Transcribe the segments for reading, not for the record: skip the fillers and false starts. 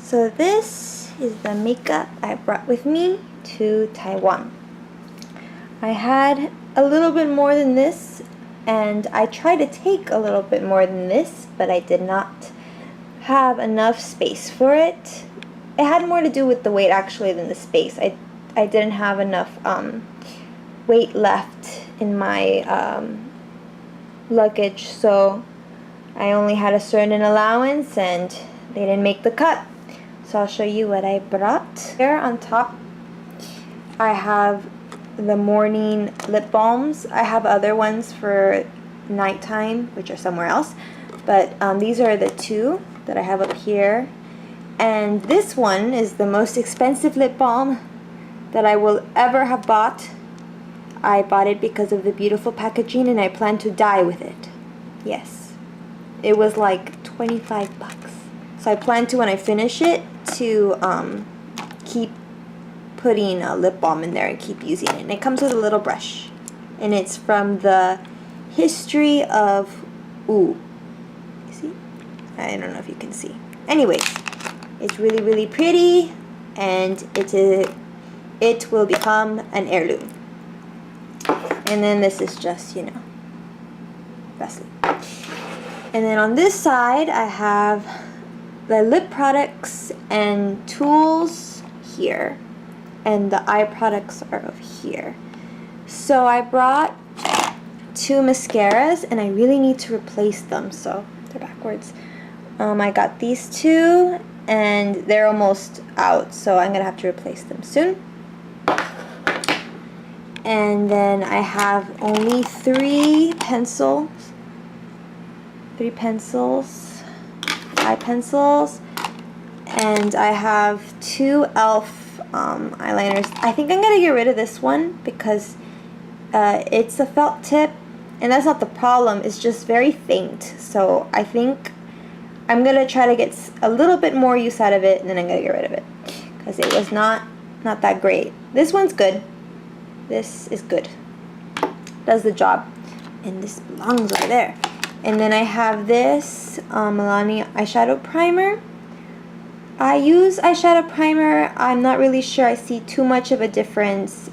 So this is the makeup I brought with me to Taiwan. I had a little bit more than this, and I tried to take a little bit more than this, but I did not have enough space for it. It had more to do with the weight actually than the space. I didn't have enough weight left in my luggage, so I only had a certain allowance and they didn't make the cut. So I'll show you what I brought. Here on top I have the morning lip balms. I have other ones for nighttime, which are somewhere else, but these are the two that I have up here. And this one is the most expensive lip balm that I will ever have bought. I bought it because of the beautiful packaging and I plan to die with it. Yes, it was like 25 bucks. So I plan to, when I finish it, to keep putting a lip balm in there and keep using it. And it comes with a little brush. And it's from the History of Whoo. You see? I don't know if you can see. Anyways, it's really, really pretty, and it will become an heirloom. And then this is just, you know, Vaseline. And then on this side, I have the lip products and tools here, and the eye products are over here. So I brought two mascaras, and I really need to replace them, so they're backwards. I got these two, and they're almost out, so I'm gonna have to replace them soon. And then I have only three pencils, eye pencils, and I have two e.l.f. eyeliners. I think I'm gonna get rid of this one because it's a felt tip, and that's not the problem, it's just very faint. So I think I'm gonna try to get a little bit more use out of it, and then I'm gonna get rid of it because it was not that great. This one's good. This is good. Does the job. And this belongs over there. And then I have this Milani eyeshadow primer. I use eyeshadow primer. I'm not really sure I see too much of a difference.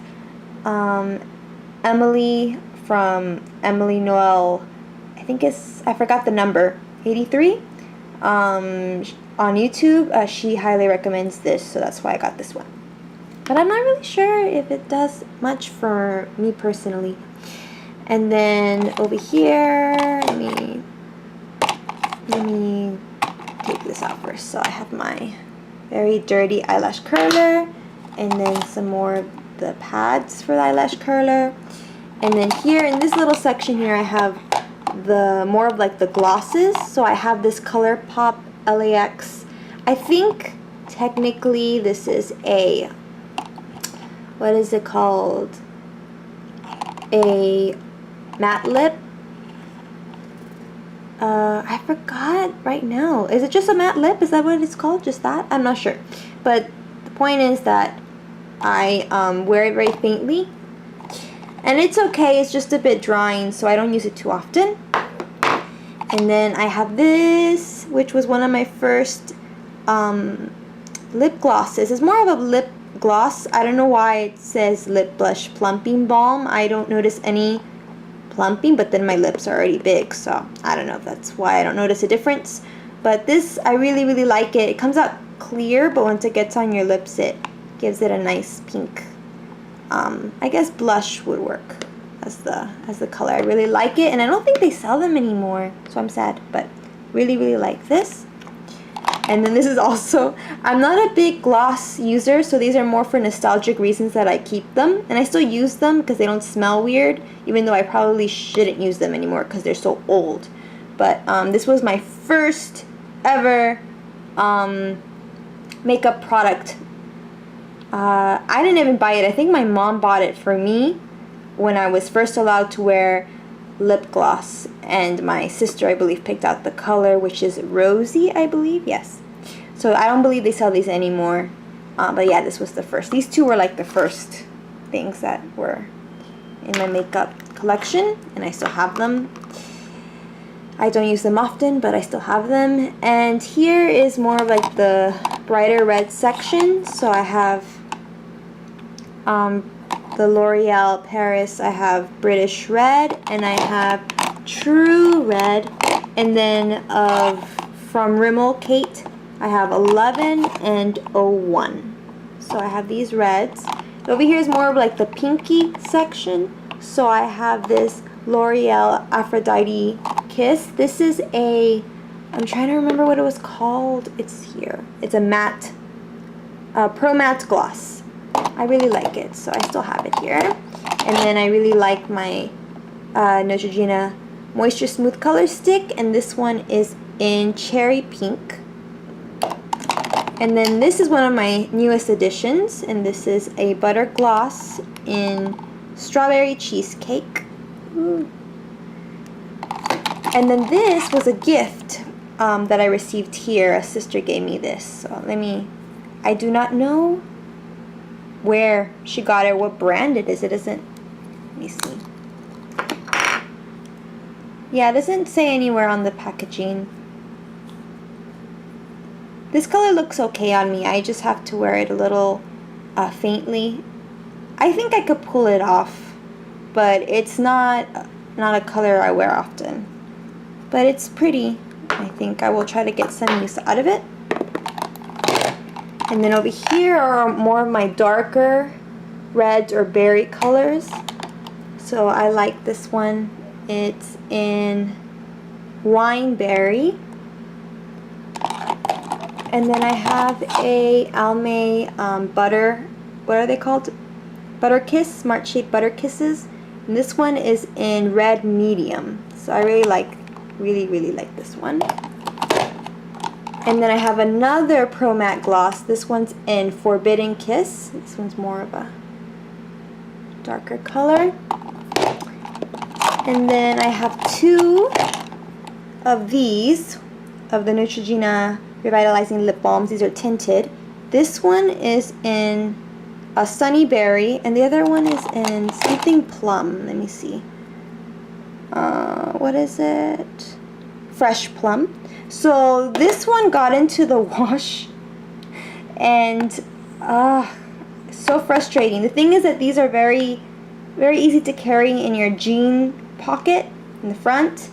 Emily from Emily Noel, I think I forgot the number, 83. On YouTube, she highly recommends this, so that's why I got this one. But I'm not really sure if it does much for me personally. And then over here, let me take this out first. So I have my very dirty eyelash curler, and then some more of the pads for the eyelash curler. And then here in this little section here, I have the more of like the glosses. So I have this Colourpop LAX. I think technically this is a, what is it called? A matte lip. I forgot right now. Is it just a matte lip? Is that what it's called? Just that? I'm not sure. But the point is that I wear it very faintly. And it's okay. It's just a bit drying, so I don't use it too often. And then I have this, which was one of my first lip glosses. It's more of a lip gloss. I don't know why it says lip blush plumping balm. I don't notice any plumping, but then my lips are already big, so I don't know if that's why I don't notice a difference. But this, I really, really like it. It comes out clear, but once it gets on your lips, it gives it a nice pink. I guess blush would work as the color. I really like it, and I don't think they sell them anymore, so I'm sad, but really, really like this. And then this is also, I'm not a big gloss user, so these are more for nostalgic reasons that I keep them. And I still use them because they don't smell weird, even though I probably shouldn't use them anymore because they're so old. But this was my first ever makeup product. I didn't even buy it. I think my mom bought it for me when I was first allowed to wear lip gloss, and my sister, I believe, picked out the color, which is Rosy, I believe. Yes. So I don't believe they sell these anymore, but yeah, this was the first. These two were like the first things that were in my makeup collection, and I still have them. I don't use them often, but I still have them. And here is more of like the brighter red section. So I have the L'Oreal Paris, I have British Red, and I have True Red, and then from Rimmel Kate, I have 11 and 01. So I have these reds. Over here is more of like the pinky section. So I have this L'Oreal Aphrodite Kiss. This is I'm trying to remember what it was called. It's here. It's a matte, Pro Matte Gloss. I really like it, so I still have it here. And then I really like my Neutrogena Moisture Smooth Color Stick, and this one is in Cherry Pink. And then this is one of my newest additions, and this is a butter gloss in Strawberry Cheesecake. Ooh. And then this was a gift that I received here. A sister gave me this. So I do not know where she got it, what brand it is. It doesn't, let me see. Yeah, it doesn't say anywhere on the packaging. This color looks okay on me. I just have to wear it a little faintly. I think I could pull it off, but it's not a color I wear often. But it's pretty. I think I will try to get some use out of it. And then over here are more of my darker reds or berry colors. So I like this one. It's in Wineberry. And then I have a Almay butter, what are they called? Butter Kiss, Smart Shade Butter Kisses. And this one is in Red Medium. So I really like this one. And then I have another Pro Matte Gloss. This one's in Forbidden Kiss. This one's more of a darker color. And then I have two of these, of the Neutrogena Revitalizing Lip Balms. These are tinted. This one is in a Sunny Berry, and the other one is in something plum. Let me see. What is it? Fresh Plum. So this one got into the wash, and so frustrating. The thing is that these are very easy to carry in your jean pocket in the front,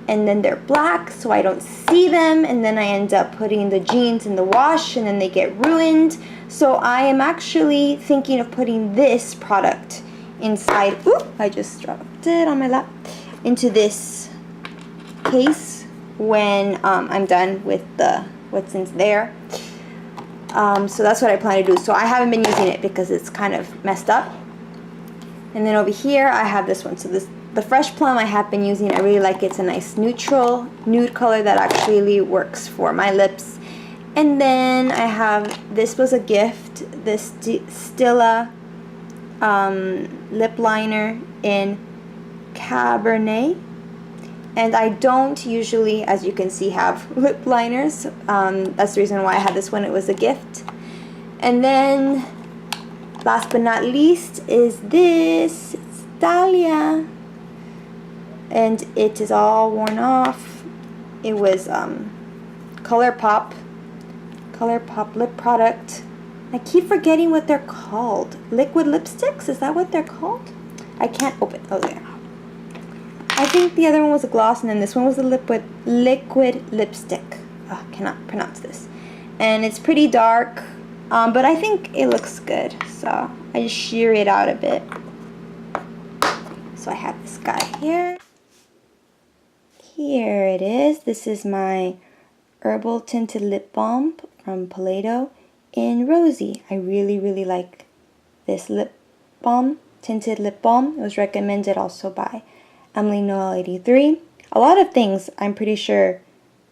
and then they're black, so I don't see them, and then I end up putting the jeans in the wash, and then they get ruined. So I am actually thinking of putting this product inside. Ooh, I just dropped it on my lap. Into this case when I'm done with what's in there. So that's what I plan to do. So I haven't been using it because it's kind of messed up. And then over here I have this one. So the Fresh Plum I have been using. I really like it. It's a nice neutral nude color that actually works for my lips. And then I have, this was a gift, this Stila lip liner in Cabernet. And I don't usually, as you can see, have lip liners. That's the reason why I had this one. It was a gift. And then, last but not least, is this. It's Dahlia. And it is all worn off. It was Colourpop lip product. I keep forgetting what they're called. Liquid lipsticks? Is that what they're called? I can't open. Oh, there. I think the other one was a gloss, and then this one was a liquid lipstick. Oh, I cannot pronounce this. And it's pretty dark, but I think it looks good. So I just sheer it out a bit. So I have this guy here. Here it is. This is my Herbal Tinted Lip Balm from Paleto in Rosy. I really like this lip balm, tinted lip balm. It was recommended also by Emily Noel 83. A lot of things, I'm pretty sure,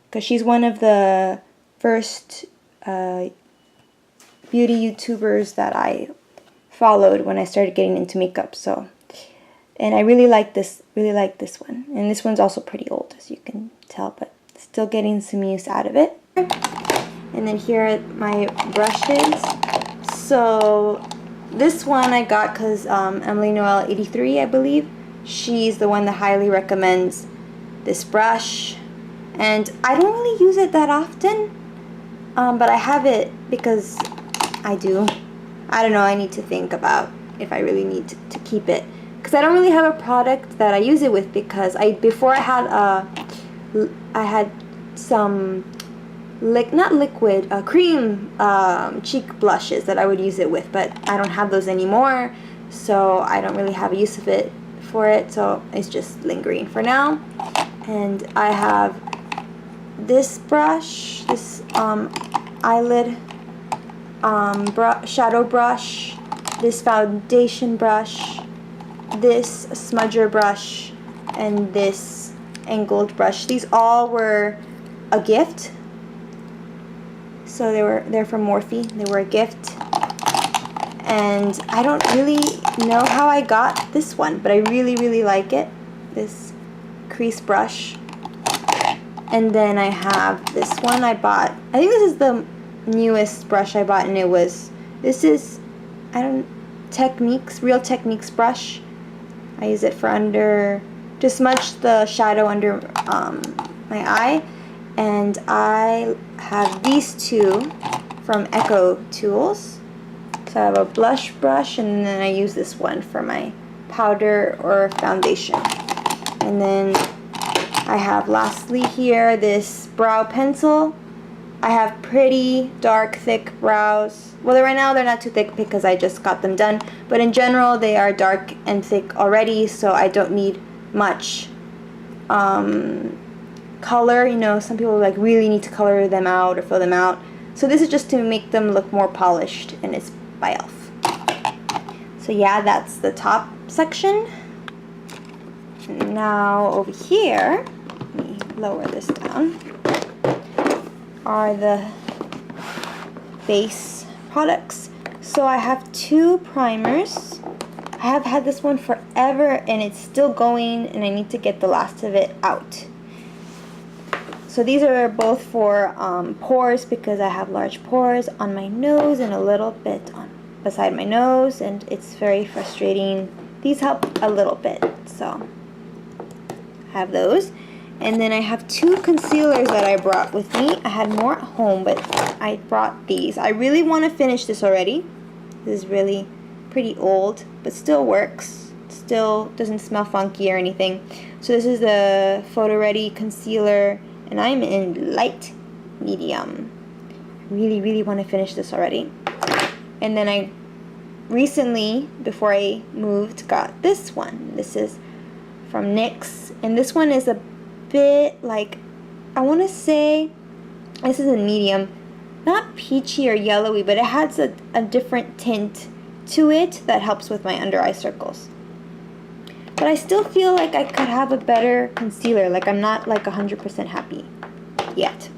because she's one of the first beauty YouTubers that I followed when I started getting into makeup. So, and I really like this one. And this one's also pretty old, as you can tell, but still getting some use out of it. And then here are my brushes. So this one I got because Emily Noel 83, I believe, she's the one that highly recommends this brush. And I don't really use it that often, But I have it because I do. I don't know, I need to think about if I really need to keep it. Because I don't really have a product that I use it with, because before I had some not liquid, cream cheek blushes that I would use it with, but I don't have those anymore, so I don't really have a use of it for it, so it's just lingering for now. And I have this brush, this eyelid shadow brush, this foundation brush, this smudger brush, and this angled brush. These all were a gift. So they're from Morphe. They were a gift. And I don't really know how I got this one, but I really, really like it. This crease brush. And then I have this one I bought. I think this is the newest brush I bought, and this is Real Techniques brush. I use it for to smudge the shadow under my eye. And I have these two from Echo Tools. So I have a blush brush, and then I use this one for my powder or foundation. And then I have lastly here this brow pencil. I have pretty dark, thick brows. Well, right now they're not too thick because I just got them done. But in general, they are dark and thick already, so I don't need much color. You know, some people like really need to color them out or fill them out. So this is just to make them look more polished, and it's by e.l.f. So yeah, that's the top section. Now over here, let me lower this down, are the base products. So I have two primers. I have had this one forever and it's still going, and I need to get the last of it out. So these are both for pores, because I have large pores on my nose and a little bit beside my nose, and it's very frustrating. These help a little bit, so I have those. And then I have two concealers that I brought with me. I had more at home, but I brought these. I really want to finish this already. This is really pretty old, but still works. Still doesn't smell funky or anything. So this is the Photo Ready Concealer, and I'm in light medium. I really, really want to finish this already. And then I recently, before I moved, got this one. This is from NYX, and this one is a bit like, I want to say, this is a medium, not peachy or yellowy, but it has a different tint to it that helps with my under eye circles. But I still feel like I could have a better concealer. Like, I'm not like 100% happy yet.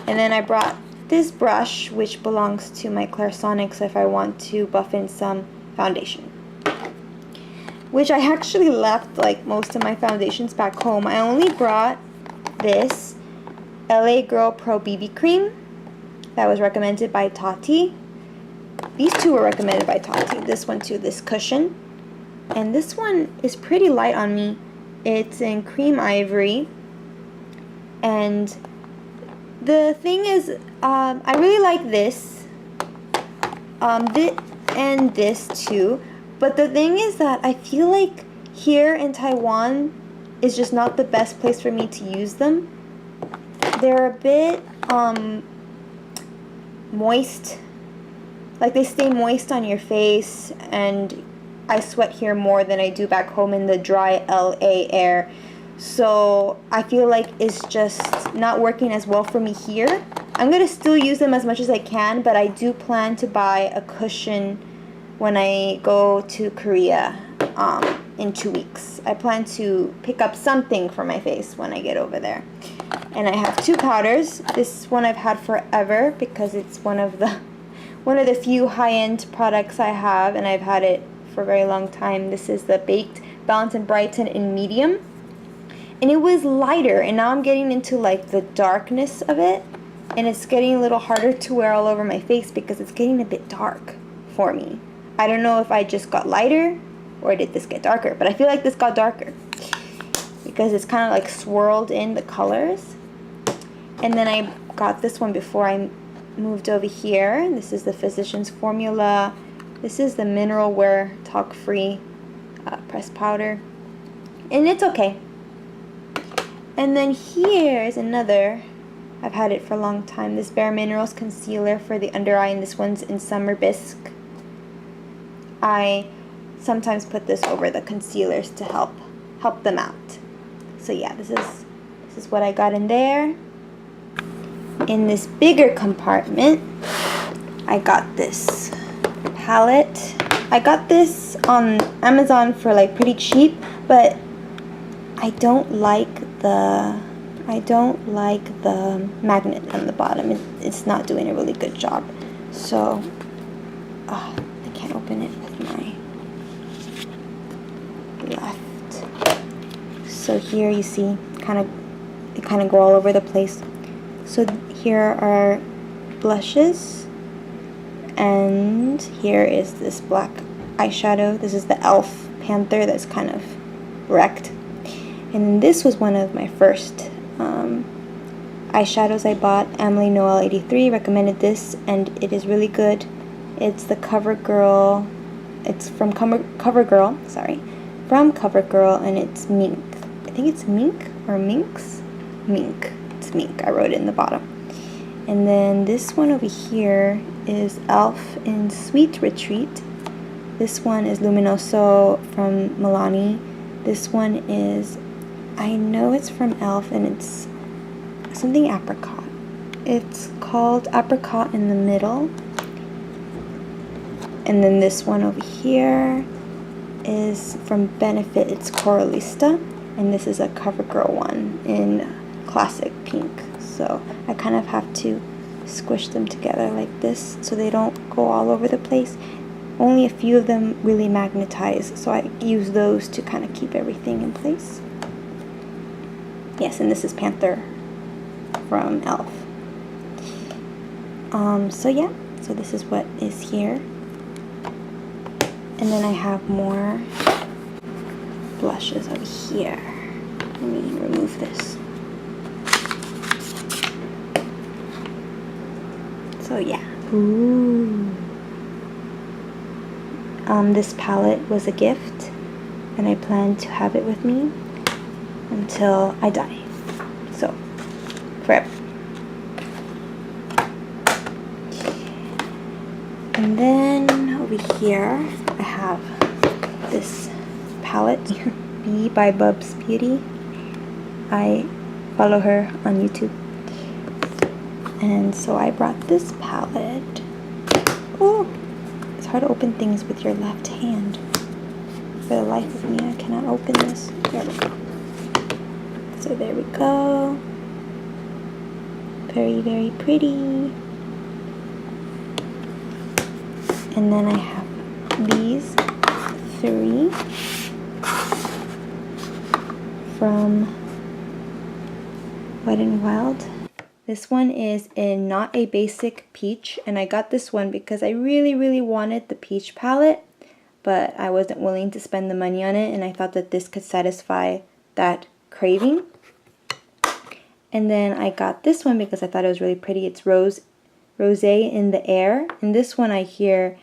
And then I brought this brush, which belongs to my Clairsonic, if I want to buff in some foundation. Which I actually left like most of my foundations back home. I only brought this LA Girl Pro BB Cream that was recommended by Tati. These two were recommended by Tati. This one too, this cushion. And this one is pretty light on me. It's in cream ivory. And the thing is, I really like this. And this too. But the thing is that I feel like here in Taiwan is just not the best place for me to use them. They're a bit moist. Like, they stay moist on your face, and I sweat here more than I do back home in the dry LA air. So I feel like it's just not working as well for me here. I'm going to still use them as much as I can, but I do plan to buy a cushion when I go to Korea in 2 weeks. I plan to pick up something for my face when I get over there. And I have two powders. This one I've had forever because it's one of the few high-end products I have, and I've had it for a very long time. This is the Baked Balance and Brighten in medium. And it was lighter, and now I'm getting into like the darkness of it, and it's getting a little harder to wear all over my face because it's getting a bit dark for me. I don't know if I just got lighter or did this get darker, but I feel like this got darker because it's kind of like swirled in the colors. And then I got this one before I moved over here. This is the Physicians Formula. This is the Mineral Wear Talc Free pressed powder, and it's okay. And then here is another, I've had it for a long time, this Bare Minerals concealer for the under eye, and this one's in Summer Bisque. I sometimes put this over the concealers to help them out. So yeah, this is what I got in there. In this bigger compartment, I got this palette. I got this on Amazon for like pretty cheap, but I don't like the magnet on the bottom. It's not doing a really good job. So I can't open it with my left. So here you see it kind of go all over the place. So here are blushes, and here is this black eyeshadow. This is the e.l.f. Panther that's kind of wrecked. And this was one of my first eyeshadows I bought. Emily Noel 83 recommended this, and it is really good. It's the CoverGirl. It's from CoverGirl, sorry. From CoverGirl, and it's Mink. I think it's Mink or Minx? Mink. It's Mink. I wrote it in the bottom. And then this one over here is e.l.f. in Sweet Retreat. This one is Luminoso from Milani. This one is, I know it's from e.l.f. and it's something apricot. It's called Apricot in the Middle. And then this one over here is from Benefit. It's Coralista. And this is a CoverGirl one in Classic Pink. So I kind of have to squish them together like this so they don't go all over the place. Only a few of them really magnetize, so I use those to kind of keep everything in place. Yes, and this is Panther from e.l.f. So yeah, so this is what is here. And then I have more blushes over here. Let me remove this. So yeah. Ooh. This palette was a gift, and I plan to have it with me until I die. So, forever. And then over here, I have this palette, B by Bubs Beauty. I follow her on YouTube. And so I brought this palette. Oh, it's hard to open things with your left hand. For the life of me, I cannot open this. There we go. So there we go. Very, very pretty. And then I have these three from Wet n Wild. This one is in Not a Basic Peach, and I got this one because I really, really wanted the peach palette, but I wasn't willing to spend the money on it, and I thought that this could satisfy that craving. And then I got this one because I thought it was really pretty. It's Rosé in the Air, and this one I hear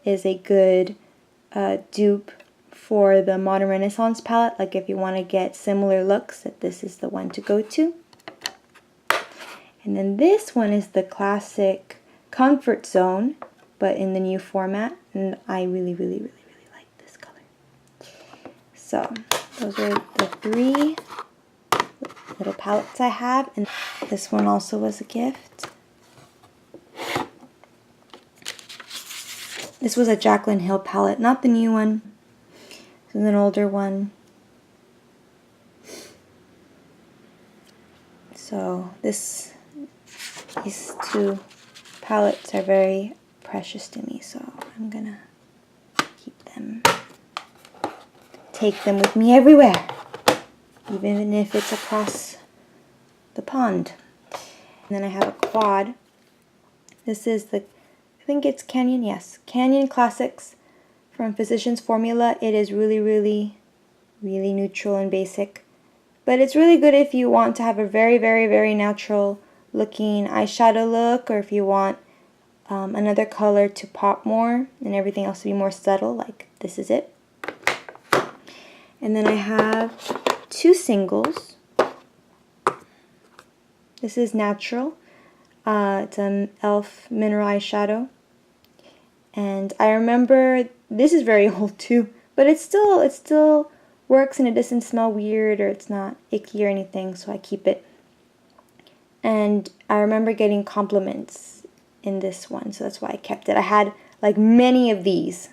is a good dupe for the Modern Renaissance palette. Like if you want to get similar looks, that this is the one to go to. And then this one is the classic Comfort Zone, but in the new format. And I really, really, really, really like this color. So those are the three little palettes I have. And this one also was a gift. This was a Jaclyn Hill palette, not the new one. This is an older one. So these two palettes are very precious to me, so I'm gonna keep them. Take them with me everywhere, even if it's across the pond. And then I have a quad. This is the, I think it's Canyon, yes, Canyon Classics from Physicians Formula. It is really, really, really neutral and basic. But it's really good if you want to have a very, very, very natural looking eyeshadow look, or if you want another color to pop more and everything else to be more subtle, like this is it. And then I have 2 singles. This is natural. It's an e.l.f. mineral eyeshadow. And I remember, this is very old too, but it still works and it doesn't smell weird or it's not icky or anything, so I keep it. And I remember getting compliments in this one, so that's why I kept it. I had like many of these,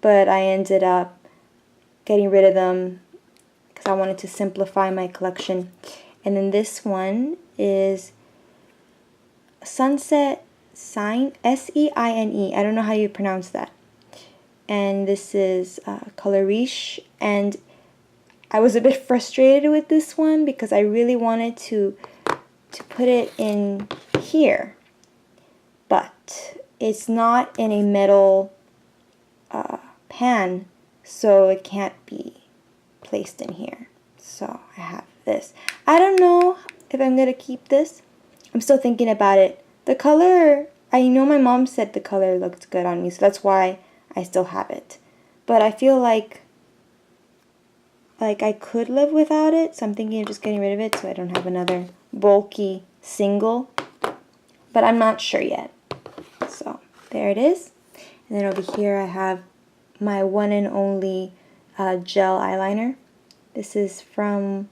but I ended up getting rid of them because I wanted to simplify my collection. And then this one is Sunset Seine, S-E-I-N-E. I don't know how you pronounce that. And this is Colourpop, and I was a bit frustrated with this one because I really wanted to put it in here, but it's not in a metal pan, so it can't be placed in here. So I have this. I don't know if I'm gonna keep this. I'm still thinking about it. The color, I know my mom said the color looked good on me, so that's why I still have it. But I feel like I could live without it, so I'm thinking of just getting rid of it so I don't have another bulky single. But I'm not sure yet. So there it is. And then over here I have my one and only gel eyeliner. This is from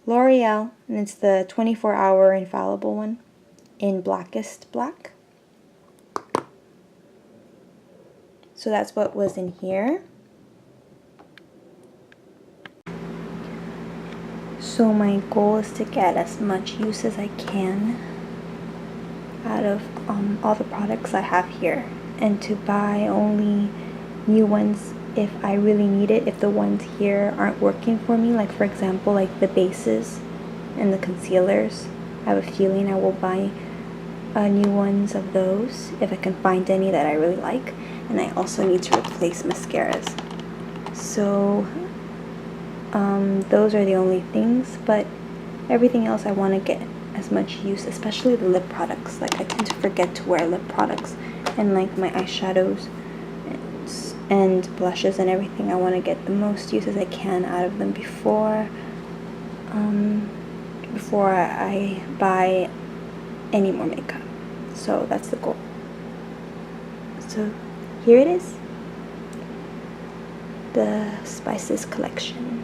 L'Oreal, and it's the 24-hour infallible one in blackest black. So that's what was in here. So my goal is to get as much use as I can out of all the products I have here, and to buy only new ones if I really need it, if the ones here aren't working for me. Like for example, like the bases and the concealers, I have a feeling I will buy new ones of those if I can find any that I really like. And I also need to replace mascaras. So those are the only things, but everything else I want to get as much use, especially the lip products. Like I tend to forget to wear lip products, and like my eyeshadows and blushes and everything, I want to get the most use as I can out of them before I buy any more makeup. So that's the goal. So here it is, the Spices collection.